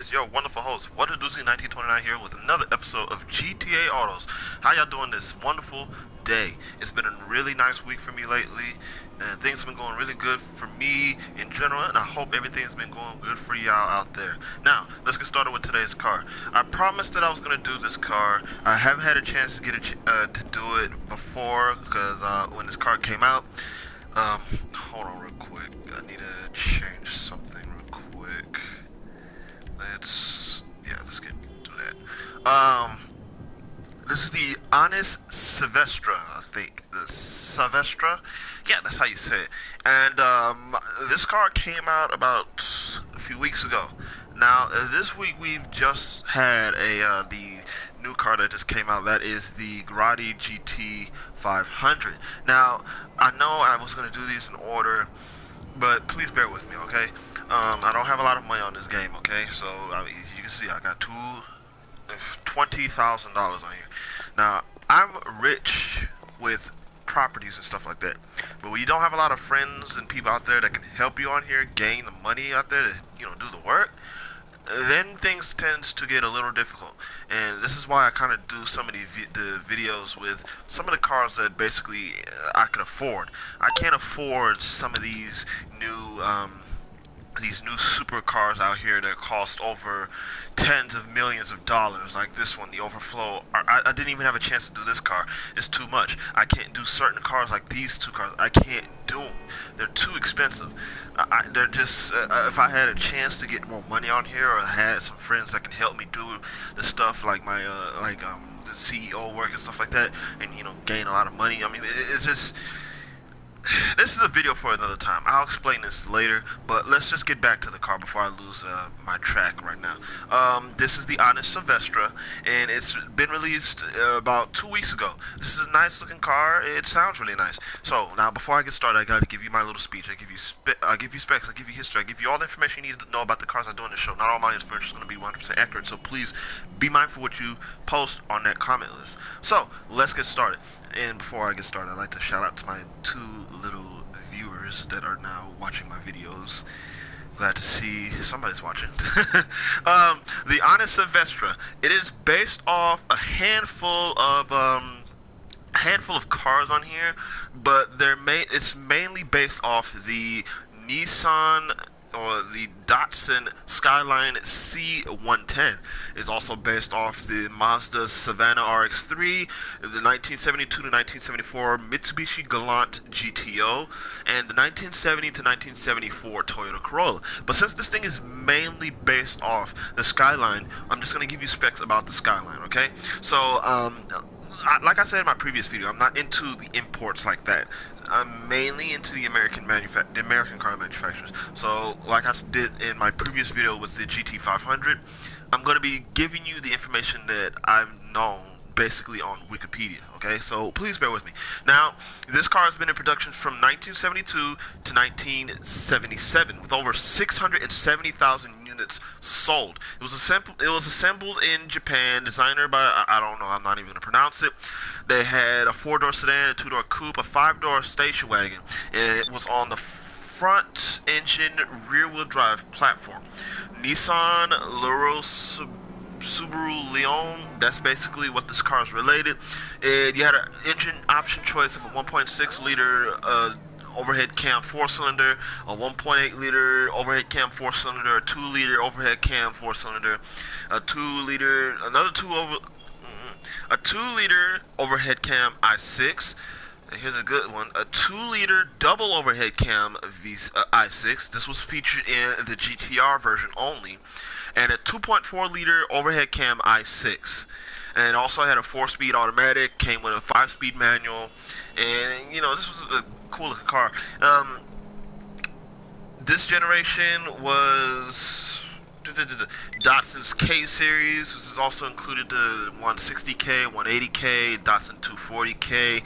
is your wonderful host, What a Doozy 1929 here with another episode of GTA Autos. How y'all doing this wonderful day? It's been a really nice week for me lately, and things have been going really good for me in general, and I hope everything's been going good for y'all out there. Now, let's get started with today's car. I promised that I was going to do this car. I haven't had a chance to get to do it before, because when this car came out, hold on real quick. I need to change something real quick. Let's get to that. This is the Honest Savestra, I think. The Savestra? Yeah, that's how you say it. And, this car came out about a few weeks ago. Now, this week we've just had the new car that just came out. That is the Grotti GT 500. Now, I know I was going to do these in order, but please bear with me, okay? I don't have a lot of money on this game, okay? So, I mean, you can see I got $20,000 on here. Now, I'm rich with properties and stuff like that, but when you don't have a lot of friends and people out there that can help you on here gain the money out there to, do the work, then things tends to get a little difficult. And this is why I kind of do some of the videos with some of the cars that basically I could afford. I can't afford some of these new supercars out here that cost over tens of millions of dollars, like this one, the Overflow. I didn't even have a chance to do this car. It's too much. I can't do certain cars like these two cars. I can't do them. They're too expensive. They're just, if I had a chance to get more money on here, or I had some friends that can help me do the stuff like my, the CEO work and stuff like that, and, gain a lot of money. I mean, it's just... This is a video for another time. I'll explain this later, but let's just get back to the car before I lose my track right now. This is the Honest Savestra, and it's been released about 2 weeks ago. This is a nice looking car. It sounds really nice. So now, before I get started, I gotta give you my little speech. I give you specs. I give you history. I give you all the information you need to know about the cars I do in the show. Not all my information is going to be 100% accurate, so please be mindful what you post on that comment list. So let's get started. And before I get started, I'd like to shout out to my 2 little viewers that are now watching my videos. Glad to see somebody's watching. The Honest Savestra. It is based off a handful of cars on here, but it's mainly based off the Nissan or the Datsun Skyline C110. It's also based off the Mazda Savannah RX-3, the 1972 to 1974 Mitsubishi Galant GTO, and the 1970 to 1974 Toyota Corolla. But since this thing is mainly based off the Skyline, I'm just going to give you specs about the Skyline, okay? So, like I said in my previous video, I'm not into the imports like that. I'm mainly into the American car manufacturers. So, like I did in my previous video with the GT500, I'm going to be giving you the information that I've known basically on Wikipedia, okay? So please bear with me. Now, this car has been in production from 1972 to 1977 with over 670,000 units sold. It was assembled in Japan, designer by, I don't know, I'm not even going to pronounce it. They had a 4-door sedan, a 2-door coupe, a 5-door station wagon, and it was on the front engine rear-wheel drive platform. Nissan Laros Subaru Leon, that's basically what this car is related. And you had an engine option choice of a 1.6 liter overhead cam 4-cylinder, a 1.8 liter overhead cam 4-cylinder, a 2 liter overhead cam 4-cylinder, a 2 liter overhead cam i6. And here's a good one, a 2-liter double overhead cam i6. This was featured in the GTR version only. And a 2.4-liter overhead cam i6. And it also had a 4-speed automatic, came with a 5-speed manual, and this was a cool looking car. This generation was Datsun's K series, which is also included the 160K, 180K, Datsun 240K,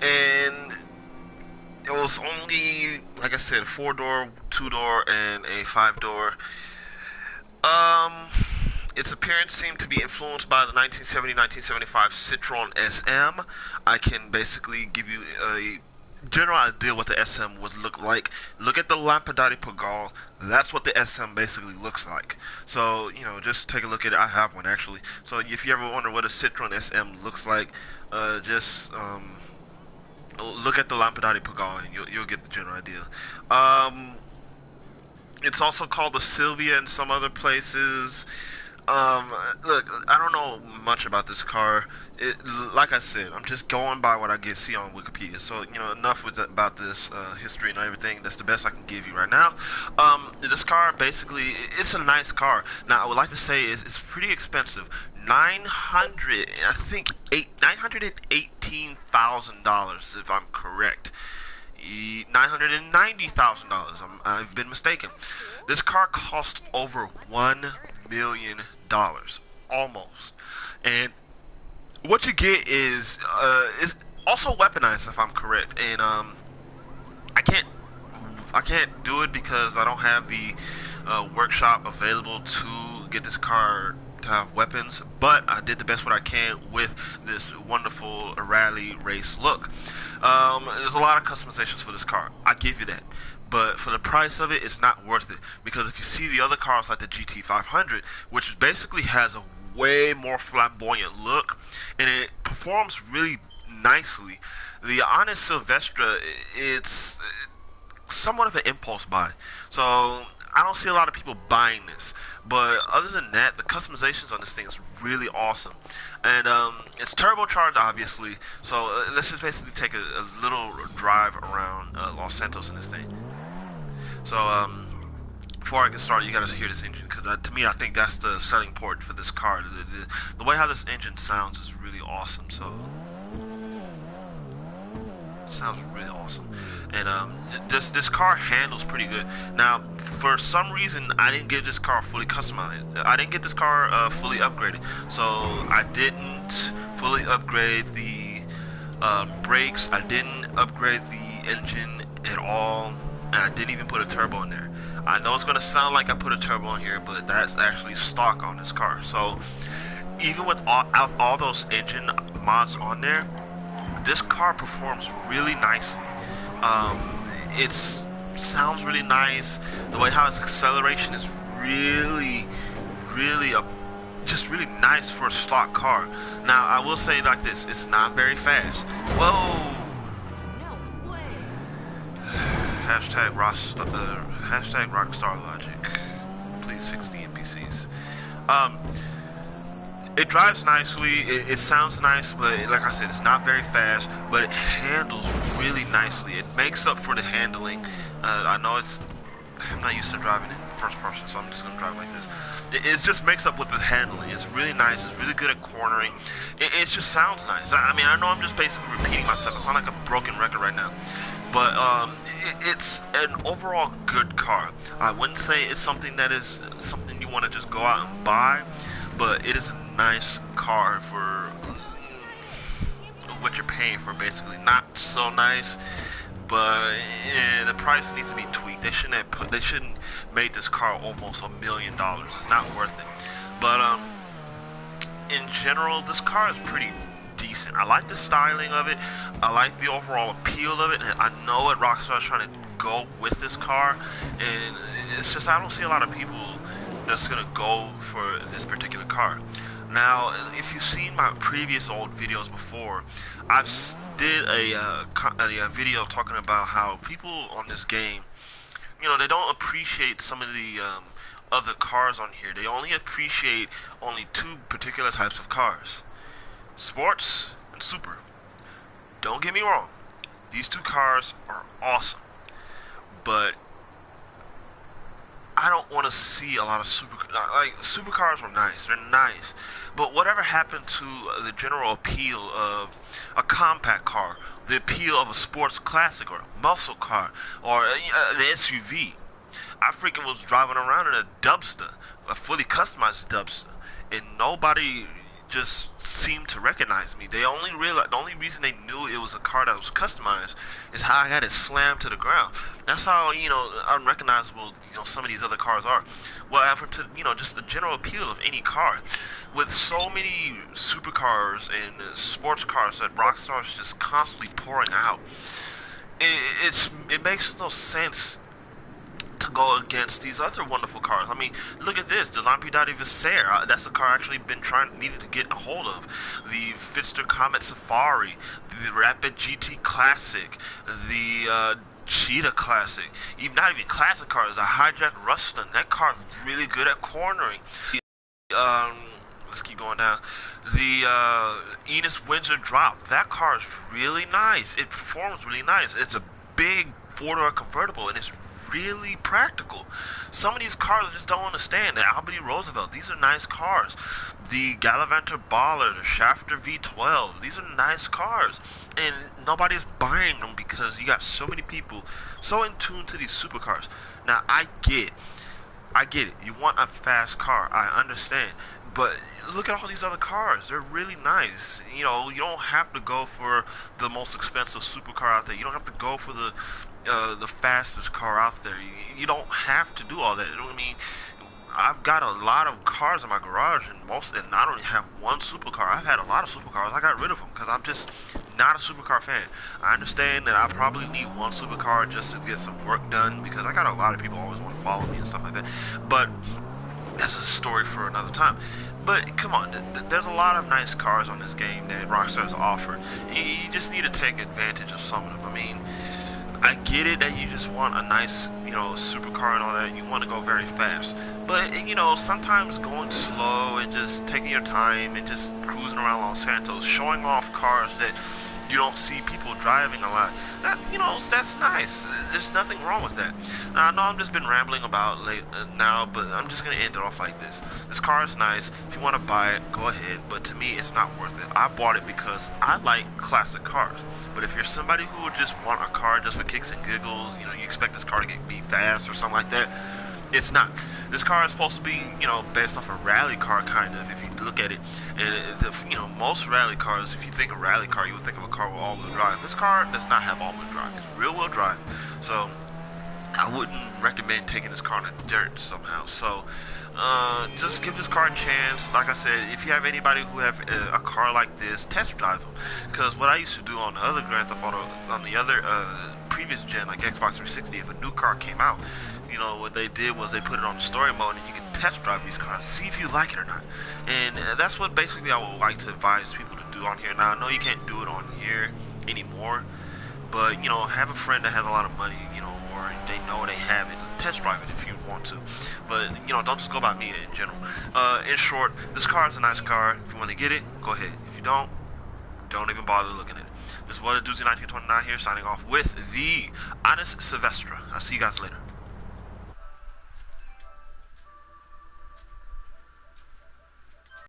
and it was only, like I said, 4-door, 2-door, and a 5-door. Its appearance seemed to be influenced by the 1970-1975 Citroen SM. I can basically give you a general idea what the SM would look like. Look at the Lampadati Pagal. That's what the SM basically looks like. So, just take a look at it. I have one actually. So if you ever wonder what a Citroen SM looks like, just look at the Lampadati Pagal and you'll get the general idea. Um, it's also called the Sylvia in some other places. Um, Look, I don't know much about this car. Like I said, I'm just going by what I get see on Wikipedia. So enough with about this history and everything. That's the best I can give you right now. This car basically, it's a nice car. Now, I would like to say it's pretty expensive. 900, I think $918,000 if I'm correct. $990,000. I've been mistaken. This car cost over $1 million, almost. And what you get is also weaponized, if I'm correct. And I can't I can't do it because I don't have the workshop available to get this car to have weapons, but I did the best what I can with this wonderful rally race look. There's a lot of customizations for this car, I give you that, but for the price of it, it's not worth it, because if you see the other cars like the GT500, which basically has a way more flamboyant look, and it performs really nicely. The Honest Silvestra, it's somewhat of an impulse buy, so I don't see a lot of people buying this. But other than that, the customizations on this thing is really awesome, and it's turbocharged, obviously. So let's just basically take a little drive around Los Santos in this thing. So before I get started, you gotta hear this engine, because to me, I think that's the selling point for this car. The way how this engine sounds is really awesome. So it sounds really awesome, and this car handles pretty good. Now, for some reason, I didn't get this car fully customized. I didn't get this car fully upgraded, so I didn't fully upgrade the brakes. I didn't upgrade the engine at all, and I didn't even put a turbo in there. I know it's gonna sound like I put a turbo in here, but that's actually stock on this car. So even with all those engine mods on there, this car performs really nicely. It sounds really nice. The way how its acceleration is really, really just really nice for a stock car. Now, I will say like this: it's not very fast. Whoa! No way. Hashtag Rockstar Logic. Please fix the NPCs. It drives nicely, it sounds nice, but like I said, it's not very fast, but it handles really nicely. It makes up for the handling. I know I'm not used to driving in first person, so I'm just going to drive like this. It just makes up with the handling. It's really nice, it's really good at cornering. It just sounds nice. I mean, I know I'm just basically repeating myself. I sound like a broken record right now. But it's an overall good car. I wouldn't say it's something you want to just go out and buy, but it is a nice car for what you're paying for, basically. Not so nice, but the price needs to be tweaked. They shouldn't made this car almost $1 million. It's not worth it. But in general, this car is pretty decent. I like the styling of it. I like the overall appeal of it. And I know what Rockstar is trying to go with this car, and it's just I don't see a lot of people that's gonna go for this particular car. Now, if you've seen my previous old videos before, I've did a video talking about how people on this game, they don't appreciate some of the other cars on here. They only appreciate only two particular types of cars: sports and super. Don't get me wrong, these two cars are awesome, but I don't want to see a lot of supercars were nice. They're nice, but whatever happened to the general appeal of a compact car, the appeal of a sports classic or a muscle car or an SUV? I freaking was driving around in a Dubster, a fully customized Dubster, and nobody just seemed to recognize me. The only reason they knew it was a car that was customized is how I had it slammed to the ground. That's how unrecognizable some of these other cars are. Well, to just the general appeal of any car, with so many supercars and sports cars that Rockstar is just constantly pouring out, it makes no sense to go against these other wonderful cars. I mean, look at this, the Lamborghini Visera. That's a car I actually been needed to get a hold of. The Fister Comet Safari, the Rapid GT Classic, the Cheetah Classic. Even not even classic cars. The Hijack Ruston. That car's really good at cornering. Um, let's keep going down. The Enos Windsor Drop. That car is really nice. It performs really nice. It's a big four-door convertible, and it's really practical. Some of these cars I just don't understand. The Albany Roosevelt, these are nice cars. The Gallivanter Baller, the Shafter V12, these are nice cars. And nobody's buying them because you got so many people so in tune to these supercars. Now, I get it. You want a fast car. I understand. But look at all these other cars. They're really nice. You know, you don't have to go for the most expensive supercar out there. You don't have to go for the fastest car out there. You don't have to do all that. You know what I mean? I've got a lot of cars in my garage, and I don't even have one supercar. I've had a lot of supercars. I got rid of them because I'm just not a supercar fan. I understand that I probably need one supercar just to get some work done because I got a lot of people always want to follow me and stuff like that. But that's a story for another time. But come on, there's a lot of nice cars on this game that Rockstar's offer. You just need to take advantage of some of them. I mean, I get it that you just want a nice, supercar and all that. You want to go very fast. But, sometimes going slow and just taking your time and just cruising around Los Santos, showing off cars that you don't see people driving a lot, that's nice. There's nothing wrong with that. Now, I know I've just been rambling about now, but I'm just going to end it off like this. This car is nice. If you want to buy it, go ahead. But to me, it's not worth it. I bought it because I like classic cars. But if you're somebody who would just want a car just for kicks and giggles, you expect this car to be fast or something like that, it's not. This car is supposed to be, based off a rally car, kind of, if you look at it. And, most rally cars, if you think of rally car, you would think of a car with all-wheel drive. This car does not have all-wheel drive. It's rear-wheel drive. So, I wouldn't recommend taking this car on the dirt somehow. So, just give this car a chance. Like I said, if you have anybody who have a car like this, test drive them. Because what I used to do on the other Grand Theft Auto, on the other previous gen, like Xbox 360, if a new car came out, what they did was they put it on the story mode and you can test drive these cars, see if you like it or not. And that's what basically I would like to advise people to do on here. Now, I know you can't do it on here anymore, but, have a friend that has a lot of money, or they know they have it. Test drive it if you want to. But, don't just go by me in general. In short, this car is a nice car. If you want to get it, go ahead. If you don't even bother looking at it. This is What It Doozy 1929 here, signing off with the Honest Savestra. I'll see you guys later.